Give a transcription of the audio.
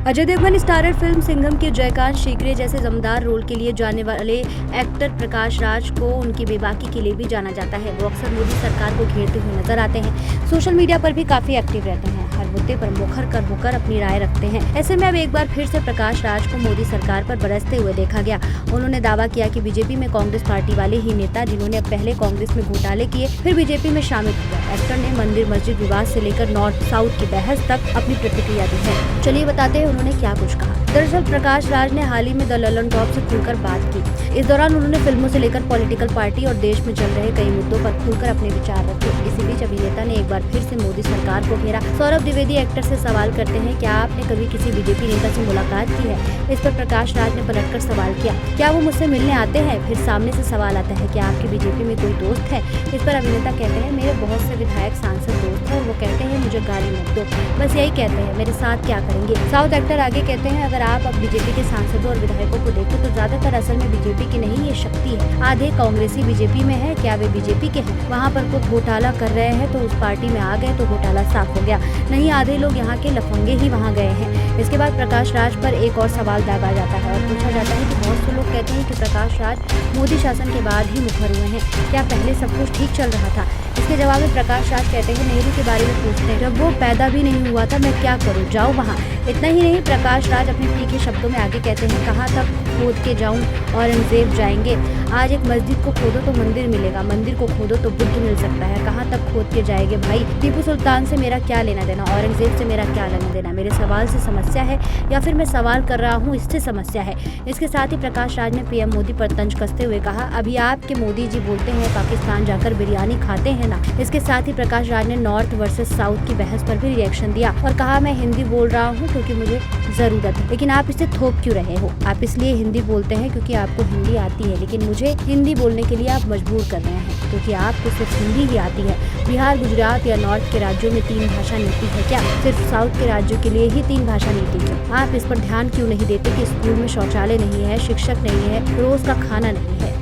Ajay Devgan starrer film Singham के जयकांत शीकरे जैसे दमदार रोल के लिए जाने वाले एक्टर प्रकाश राज को उनकी बेबाकी के लिए भी जाना जाता है। वो अक्सर मोदी सरकार को घेरते हुए नजर आते हैं। सोशल मीडिया पर भी काफी एक्टिव रहते हैं। हर मुद्दे पर मुखर कर होकर अपनी राय रखते हैं। ऐसे में अब एक बार फिर से प्रकाश राज को मोदी सरकार पर बरसते हुए देखा गया। उन्होंने दावा किया कि बीजेपी में कांग्रेस पार्टी वाले ही नेता जिन्होंने अब पहले कांग्रेस में घोटाले किए फिर बीजेपी में शामिल हुआ। एक्टर ने मंदिर मस्जिद विवाद से लेकर नॉर्थ साउथ की बहस तक अपनी प्रतिक्रिया दी है। चलिए बताते हैं उन्होंने क्या कुछ कहा। दरअसल प्रकाश राज ने हाल ही में द ललन टॉप से खुलकर बात की। इस दौरान उन्होंने फिल्मों से लेकर पॉलिटिकल पार्टी और देश में चल रहे कई मुद्दों पर खुलकर अपने विचार रखे। इसी बीच अभिनेता ने एक बार फिर से मोदी सरकार को घेरा। सौरभ द्विवेदी एक्टर से सवाल करते हैं, क्या आपने कभी किसी बीजेपी नेता से मुलाकात की है? इस पर प्रकाश राज ने पलटकर सवाल किया, क्या वो मुझसे मिलने आते हैं? फिर सामने से सवाल आता है, क्या आपके बीजेपी में कोई दोस्त है? इस पर अभिनेता कहते हैं, मेरे बहुत से विधायक सांसद दोस्त हैं और वो कहते हैं मुझे गाली मत दो, बस यही कहते हैं, मेरे साथ क्या करेंगे? साउथ एक्टर आगे कहते हैं, अगर आप अब बीजेपी के सांसदों और विधायकों को देखो तो ज्यादातर असल में बीजेपी की नहीं, ये शक्ति है। आधे कांग्रेसी बीजेपी में है, क्या वे बीजेपी के हैं? वहाँ पर को घोटाला कर रहे हैं तो उस पार्टी में आ गए तो घोटाला साफ हो गया, नहीं आधे लोग यहाँ के लफंगे ही वहाँ गए हैं। इसके बाद प्रकाश राज पर एक और सवाल दागा जाता है और पूछा जाता है कि बहुत से लोग कहते हैं कि प्रकाश राज मोदी शासन के बाद ही मुखर हुए हैं, क्या पहले सब कुछ ठीक चल रहा था? इसके जवाब में प्रकाश राज कहते हैं, नेहरू के बारे में पूछते हैं, जब वो पैदा भी नहीं हुआ था, मैं क्या करूँ, जाओ वहाँ। इतना ही नहीं, प्रकाश राज अपने तीखे शब्दों में आगे कहते हैं, कहाँ तक खोद के जाऊं, औरंगजेब जाएंगे। आज एक मस्जिद को खोदो तो मंदिर मिलेगा, मंदिर को खोदो तो बुद्ध मिल सकता है, कहाँ तक खोद के जाएंगे भाई? टीपू सुल्तान से मेरा क्या लेना देना, औरंगजेब से मेरा क्या लेना देना? मेरे सवाल से समस्या है या फिर मैं सवाल कर रहा हूँ इससे समस्या है? इसके साथ ही प्रकाश राज ने पीएम मोदी पर तंज कसते हुए कहा, अभी आपके मोदी जी बोलते हैं पाकिस्तान जाकर बिरयानी खाते हैं ना। इसके साथ ही प्रकाश राज ने नॉर्थ वर्सेस साउथ की बहस पर भी रिएक्शन दिया और कहा, मैं हिंदी बोल रहा हूँ क्योंकि मुझे जरूरत है, लेकिन आप इसे थोप क्यों रहे हो? आप इसलिए हिंदी बोलते हैं क्योंकि आपको हिंदी आती है, लेकिन मुझे हिंदी बोलने के लिए आप मजबूर कर रहे हैं क्योंकि आपको सिर्फ हिंदी ही आती है। बिहार, गुजरात या नॉर्थ के राज्यों में 3 भाषा नीति है क्या? सिर्फ साउथ के राज्यों के लिए ही 3 भाषा नीति क्यों? आप इस पर ध्यान क्यों नहीं देते कि स्कूल में शौचालय नहीं है, शिक्षक नहीं है, रोज का खाना नहीं है?